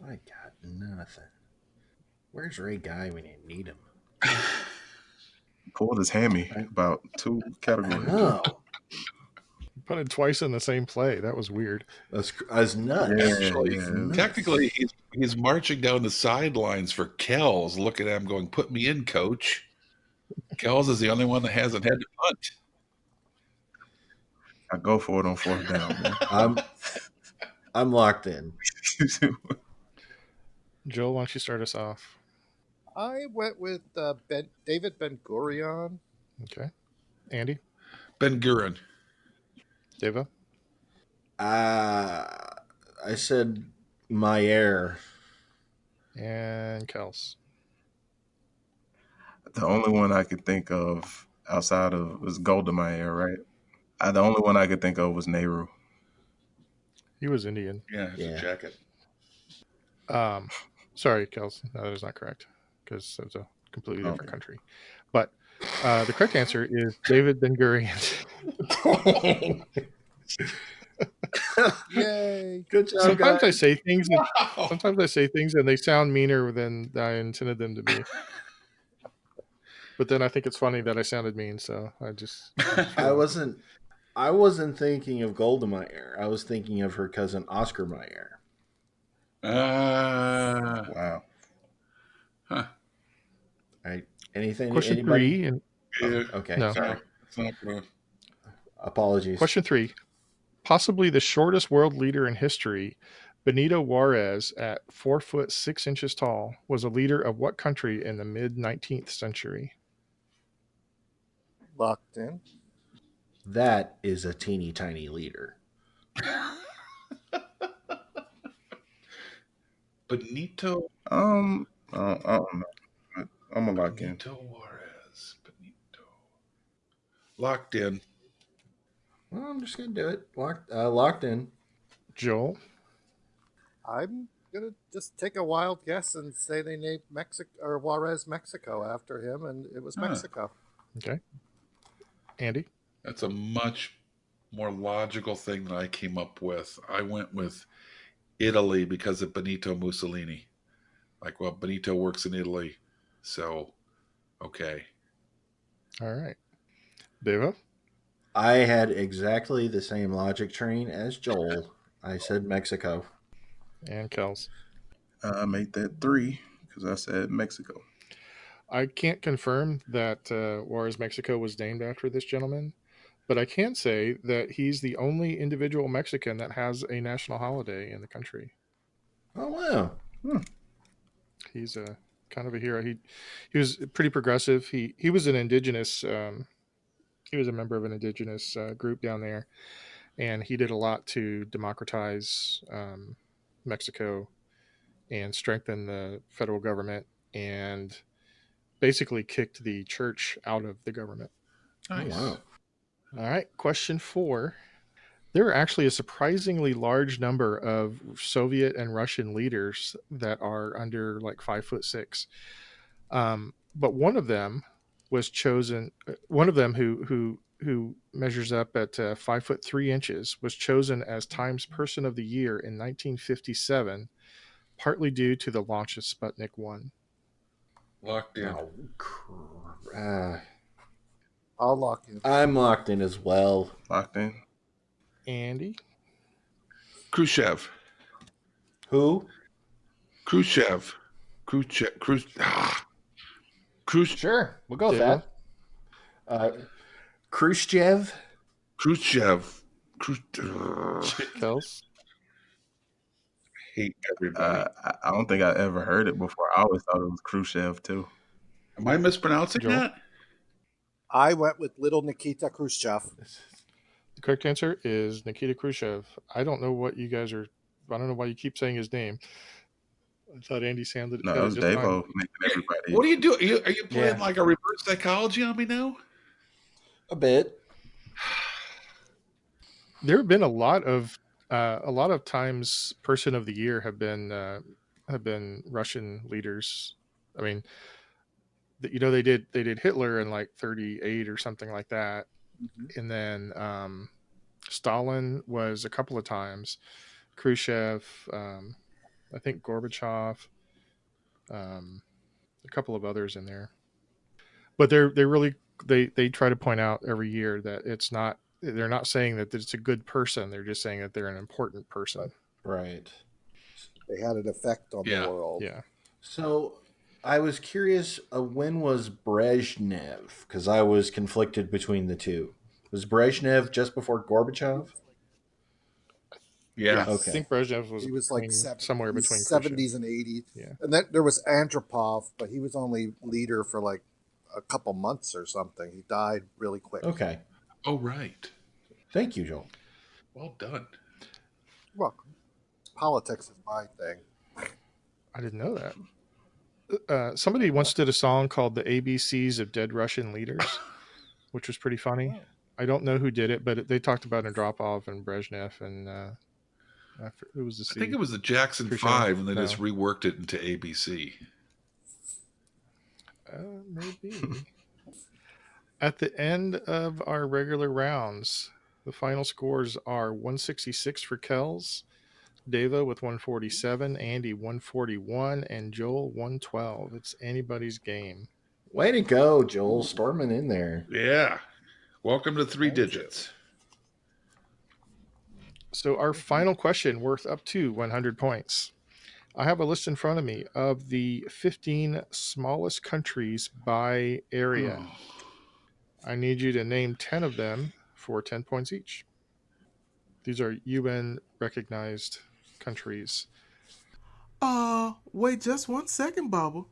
I got nothing. Where's Ray Guy when you need him? Pulled his hammy about 2 categories. No. Put it twice in the same play. That was weird. That's nuts. Yeah. Technically, he's marching down the sidelines for Kells, looking at him going, "Put me in, coach." Kells is the only one that hasn't had to punt. I go for it on fourth down, man. I'm locked in. Joel, why don't you start us off? I went with David Ben Gurion. Okay. Andy? Ben Gurion. Deva? I said Mayer. And Kels. The only one I could think of outside of was Golda Meir, right? The only one I could think of was Nehru. He was Indian. Yeah, it's a jacket. Sorry, Kels. No, that is not correct because it's a completely different country. But the correct answer is David Ben Gurion. Yay! Good job, Sometimes guys. I say things. And they sound meaner than I intended them to be. But then I think it's funny that I sounded mean, so I just. I wasn't thinking of Golda Meir. I was thinking of her cousin Oscar Meyer. Wow. Huh. Anything? Question anybody? 3. And, Okay, No. sorry. It's not gonna... Apologies. Question 3. Possibly the shortest world leader in history, Benito Juarez, at 4 foot 6 inches tall, was a leader of what country in the mid 19th century? Locked in. That is a teeny tiny leader. Benito. I don't know. I'm gonna lock in. Benito Juarez. Benito. Locked in. Well, I'm just gonna do it. Locked in. Joel? I'm gonna just take a wild guess and say they named Juarez Mexico after him, and it was Mexico. Okay. Andy? That's a much more logical thing than I came up with. I went with Italy because of Benito Mussolini. Well, Benito works in Italy, so okay. All right. Deva? I had exactly the same logic train as Joel. I said Mexico. And Kels? I made that 3 because I said Mexico. I can't confirm that Juarez, Mexico was named after this gentleman, but I can say that he's the only individual Mexican that has a national holiday in the country. Oh, wow. He's a kind of a hero. He was pretty progressive. He was an indigenous. He was a member of an indigenous group down there, and he did a lot to democratize Mexico and strengthen the federal government, and basically kicked the church out of the government. Nice. Oh, wow. All right, question 4. There are actually a surprisingly large number of Soviet and Russian leaders that are under 5'6". But one of them was chosen. One of them who measures up at 5'3" was chosen as Times Person of the Year in 1957, partly due to the launch of Sputnik 1. Locked in. I'll lock in. I'm locked in as well. Locked in. Andy? Khrushchev. Who? Khrushchev. Sure, we'll go with Deva? that. Khrushchev. Kels? Hate everybody. I don't think I ever heard it before. I always thought it was Khrushchev too. Am I mispronouncing Joel? that? I went with little Nikita Khrushchev. The correct answer is Nikita Khrushchev. I don't know what you guys are. I don't know why you keep saying his name. I thought Andy sounded. No, got it was just fine. Davo making everybody. What are you doing? Are you playing Yeah. like a reverse psychology on me now? A bit. There have been a lot of times Person of the Year have been Russian leaders. I mean, they did Hitler in 38 or something like that, and then Stalin was a couple of times, Khrushchev, I think Gorbachev, a couple of others in there. But they really try to point out every year that it's not. They're not saying that it's a good person. They're just saying that they're an important person. Right. They had an effect on Yeah. the world. Yeah. So I was curious, when was Brezhnev? Because I was conflicted between the two. Was Brezhnev just before Gorbachev? Yeah. I Okay. think Brezhnev was He was like somewhere between 70s and 80s. Yeah. And then there was Andropov, but he was only leader for like a couple months or something. He died really quick. Okay. Oh, right. Thank you, Joel. Well done. You're welcome. Politics is my thing. I didn't know that. Somebody once did a song called "The ABCs of Dead Russian Leaders," which was pretty funny. I don't know who did it, but they talked about Andropov and Brezhnev, and it was I think it was the Jackson 5, and they No. just reworked it into ABC. Maybe. At the end of our regular rounds, the final scores are 166 for Kells, Deva with 147, Andy 141, and Joel 112. It's anybody's game. Way to go, Joel. Storming in there. Yeah. Welcome to Three Thank you. Digits. So our final question, worth up to 100 points. I have a list in front of me of the 15 smallest countries by area. Oh. I need you to name 10 of them for 10 points each. These are UN recognized countries. Wait just 1 second, Bubba.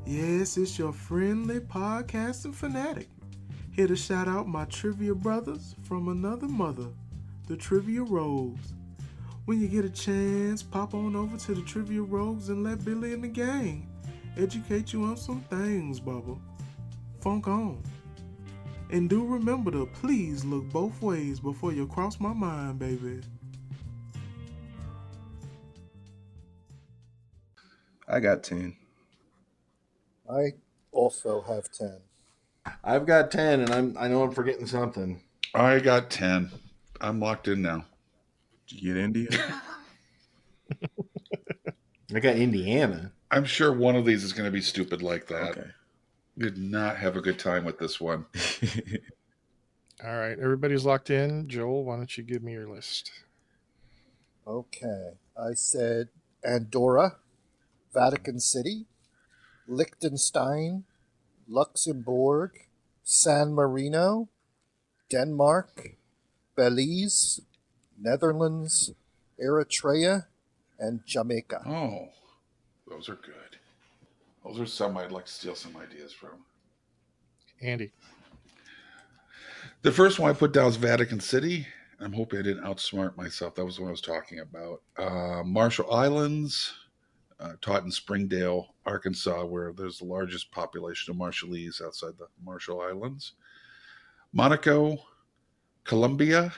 Yes, it's your friendly podcasting fanatic. Here to shout out my trivia brothers from another mother, the Trivia Rogues. When you get a chance, pop on over to the Trivia Rogues and let Billy and the gang educate you on some things, Bubba. Funk on. And do remember to please look both ways before you cross my mind, baby. I got 10. I also have 10. I've got 10, and I know I'm forgetting something. I got 10. I'm locked in now. Did you get India? I got Indiana. I'm sure one of these is going to be stupid like that. Okay. Did not have a good time with this one. All right, everybody's locked in. Joel, why don't you give me your list? Okay. I said Andorra, Vatican City, Liechtenstein, Luxembourg, San Marino, Denmark, Belize, Netherlands, Eritrea, and Jamaica. Oh, those are good. Those are some I'd like to steal some ideas from. Andy. The first one I put down is Vatican City. I'm hoping I didn't outsmart myself. That was what I was talking about. Marshall Islands, taught in Springdale, Arkansas, where there's the largest population of Marshallese outside the Marshall Islands. Monaco, Colombia,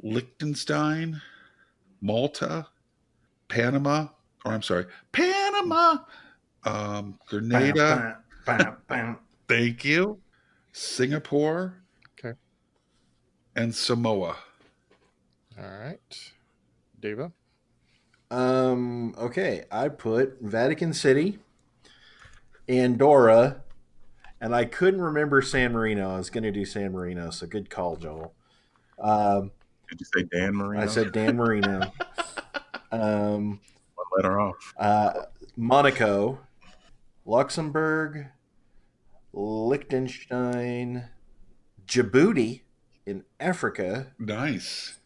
Liechtenstein, Malta, Panama, Grenada. Bam, bam. Thank you. Singapore. Okay. And Samoa. All right. Deva. Okay, I put Vatican City, Andorra, and I couldn't remember San Marino. I was going to do San Marino, so good call, Joel. Did you say Dan Marino? I said Dan Marino. One letter off. Monaco, Luxembourg, Liechtenstein, Djibouti in Africa, Nice.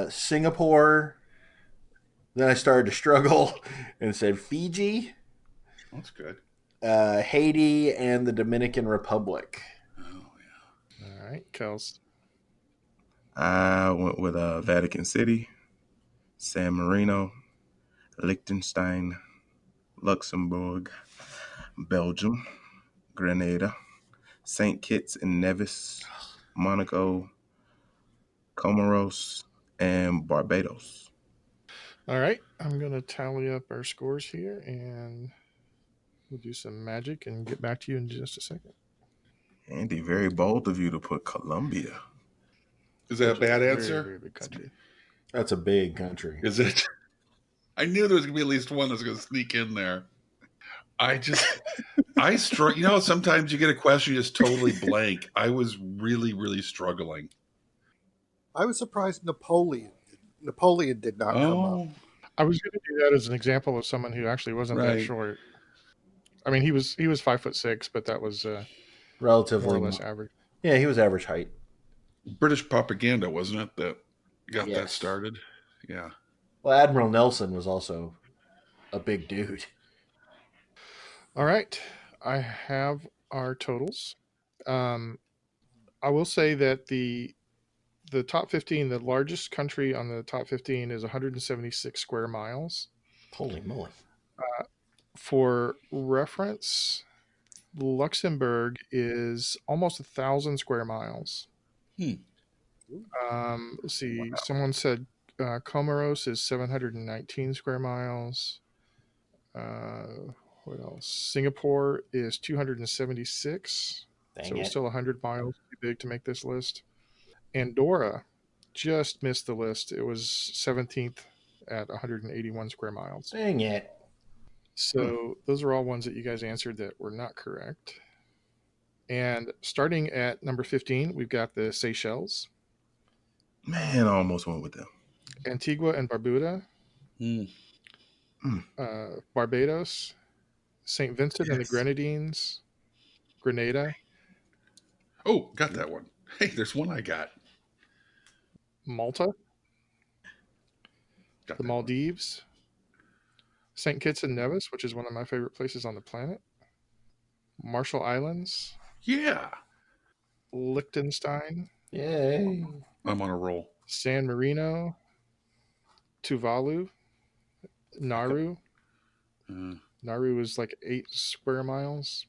Singapore. Then I started to struggle and said Fiji, That's good. Haiti, and the Dominican Republic. Oh, yeah. All right. Kels. I went with Vatican City, San Marino, Liechtenstein, Luxembourg, Belgium, Grenada, St. Kitts and Nevis, Monaco, Comoros, and Barbados. All right. I'm going to tally up our scores here and we'll do some magic and get back to you in just a second. Andy, very bold of you to put Colombia. Is that a bad Very, answer? very big country. That's a big country. Is it? I knew there was going to be at least one that's going to sneak in there. I struggle. Sometimes you get a question just totally blank. I was really, really struggling. I was surprised Napoleon did not come up. I was going to do that as an example of someone who actually wasn't that Right. short. I mean, he was 5'6", but that was Relatively more or less average. Yeah, he was average height. British propaganda, wasn't it, that got that Yes. started? Yeah. Well, Admiral Nelson was also a big dude. All right. I have our totals. I will say that the top 15, the largest country on the top 15 is 176 square miles. Holy moly. For reference, Luxembourg is almost 1,000 square miles. Let's see. Wow. Someone said Comoros is 719 square miles. What else? Singapore is 276. Dang So it's it. still 100 miles too big to make this list. Andorra just missed the list. It was 17th at 181 square miles. Dang it. So those are all ones that you guys answered that were not correct. And starting at number 15, we've got the Seychelles, Man, I almost went with them. Antigua and Barbuda, Barbados, St. Vincent and the Yes. Grenadines, Grenada, Oh, got that one. Hey, there's one I got. Malta, Got the that Maldives, St. Kitts and Nevis, which is one of my favorite places on the planet, Marshall Islands, one. Yeah. Liechtenstein, Yay. I'm on a roll. San Marino, Tuvalu, Nauru. Nauru is like 8 square miles.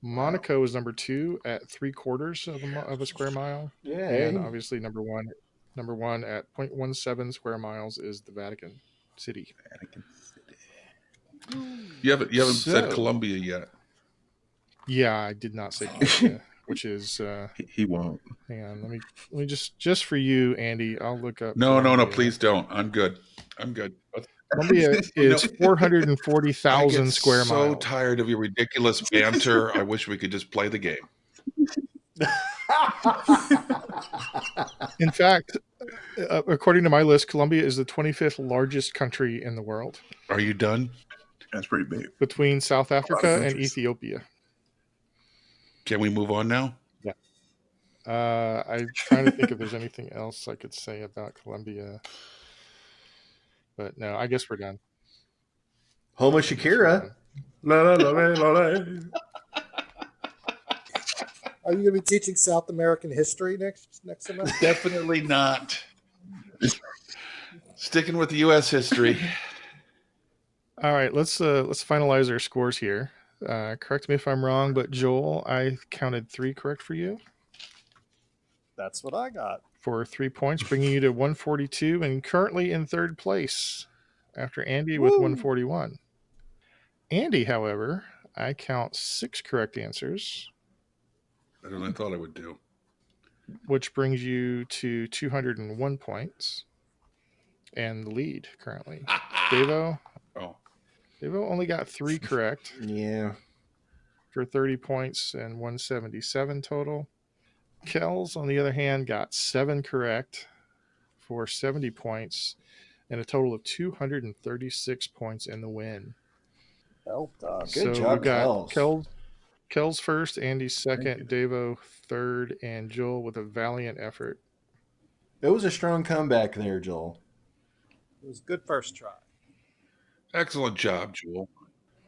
Monaco is number 2 at 3/4 of a square mile. Yay. And obviously number one at 0.17 square miles is the Vatican City. Vatican City. You haven't said So- Colombia yet. Yeah, I did not say Colombia, which is He won't. hang on, let me just for you, Andy, I'll look up. No, Colombia. please don't. I'm good. Colombia is 440,000 square I get so miles. tired of your ridiculous banter. I wish we could just play the game. In fact, according to my list, Colombia is the 25th largest country in the world, Are you done? That's pretty big. between South Africa and countries. Ethiopia. Can we move on now? I'm trying to think if there's anything else I could say about Colombia. But no, I guess we're done. Home of Shakira. La la la la la la. Are you going to be teaching South American history next semester? Definitely not. Sticking with the U.S. history. All right, let's finalize our scores here. Correct me if I'm wrong, but Joel, I counted 3 correct for you That's what I got. for 3 points, bringing you to 142 and currently in third place after Andy with 141. Andy, however, I count 6 correct answers, Better than I thought I would do. which brings you to 201 points and the lead currently. Devo only got 3 correct Yeah. for 30 points and 177 total. Kells, on the other hand, got 7 correct for 70 points and a total of 236 points in the win. Well done. Good So job, we've got Kells. Kells first, Andy second, Thank Devo third, and Joel with a valiant effort. It was a strong comeback there, Joel. It was a good first try. Excellent job, Jewel.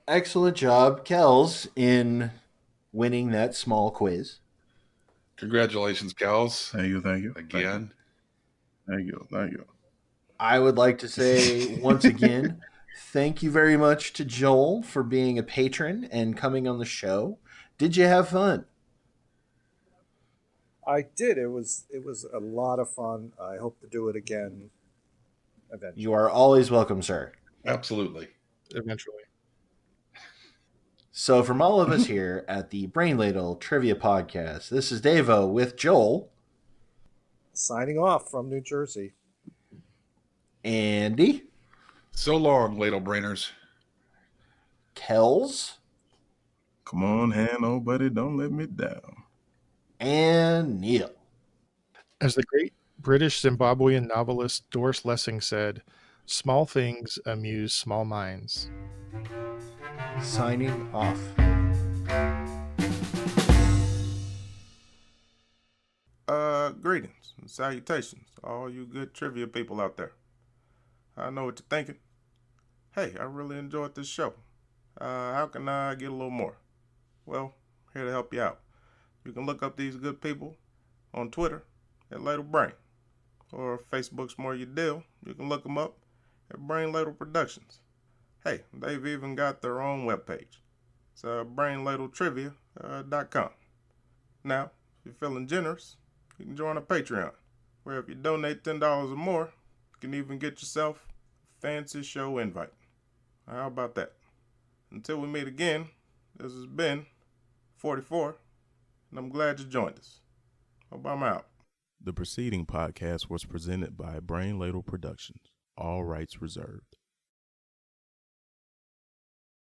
Excellent job, Kells, in winning that small quiz. Congratulations, Gals. Thank you. Again. Thank you. I would like to say once again, thank you very much to Joel for being a patron and coming on the show. Did you have fun? I did. It was a lot of fun. I hope to do it again eventually. You are always welcome, sir. Absolutely. Eventually. So from all of us here at the Brain Ladle Trivia Podcast, this is Devo with Joel. Signing off from New Jersey. Andy. So long, ladle brainers. Kells. Come on, Hanno, buddy, don't let me down. And Neil. As the great British Zimbabwean novelist Doris Lessing said, small things amuse small minds. Signing off. greetings and salutations to all you good trivia people out there. I know what you're thinking. Hey, I really enjoyed this show. How can I get a little more? Well, here to help you out. You can look up these good people on Twitter at Ladle Brain, or if Facebook's more your deal, you can look them up at Brain Ladle Productions. Hey, they've even got their own webpage. It's brainladletrivia.com. Now, if you're feeling generous, you can join a Patreon, where if you donate $10 or more, you can even get yourself a fancy show invite. How about that? Until we meet again, this has been 44, and I'm glad you joined us. Hope I'm out. The preceding podcast was presented by Brain Ladle Productions. All rights reserved.